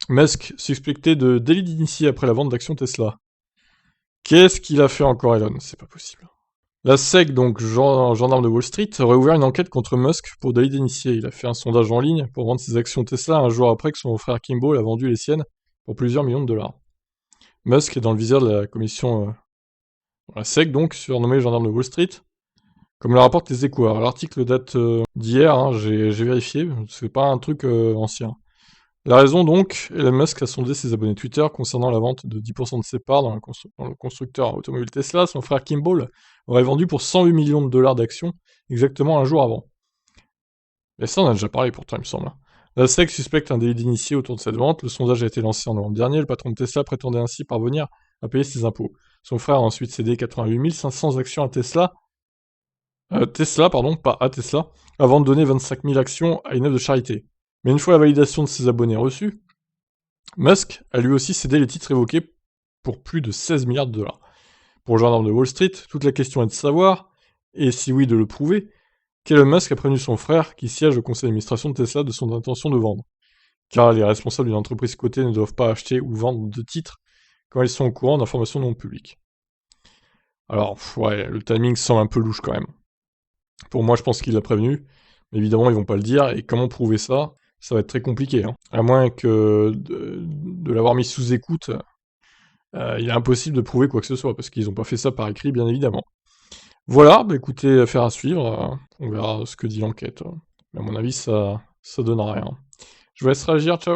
Musk suspecté de délit d'initié après la vente d'actions Tesla. Qu'est-ce qu'il a fait encore, Elon? C'est pas possible. La SEC, donc gendarme de Wall Street, aurait ouvert une enquête contre Musk pour délit d'initié. Il a fait un sondage en ligne pour vendre ses actions Tesla un jour après que son frère Kimball a vendu les siennes pour plusieurs millions de dollars. Musk est dans le viseur de la commission la SEC, donc, surnommé gendarme de Wall Street, comme le rapportent les Échos. Alors, l'article date d'hier, hein, j'ai vérifié, c'est pas un truc ancien. La raison donc, Elon Musk a sondé ses abonnés Twitter concernant la vente de 10% de ses parts dans le constructeur automobile Tesla. Son frère Kimball aurait vendu pour 108 millions de dollars d'actions, exactement un jour avant. Et ça, on a déjà parlé pourtant, il me semble. La SEC suspecte un délit d'initié autour de cette vente. Le sondage a été lancé en novembre dernier. Le patron de Tesla prétendait ainsi parvenir à payer ses impôts. Son frère a ensuite cédé 88 500 actions à Tesla. Pas à Tesla, avant de donner 25 000 actions à une œuvre de charité. Mais une fois la validation de ses abonnés reçue, Musk a lui aussi cédé les titres évoqués pour plus de 16 milliards de dollars. Pour le gendarme de Wall Street, toute la question est de savoir, et si oui de le prouver, qu'Elon Musk a prévenu son frère, qui siège au conseil d'administration de Tesla, de son intention de vendre. Car les responsables d'une entreprise cotée ne doivent pas acheter ou vendre de titres quand ils sont au courant d'informations non publiques. Alors, ouais, le timing semble un peu louche quand même. Pour moi, je pense qu'il l'a prévenu, mais évidemment, ils vont pas le dire, et comment prouver ça? Ça va être très compliqué, hein. À moins que de l'avoir mis sous écoute, il est impossible de prouver quoi que ce soit, parce qu'ils ont pas fait ça par écrit, bien évidemment. Voilà, bah écoutez, affaire à suivre, on verra ce que dit l'enquête. Mais à mon avis, ça donne rien. Je vous laisse réagir, ciao.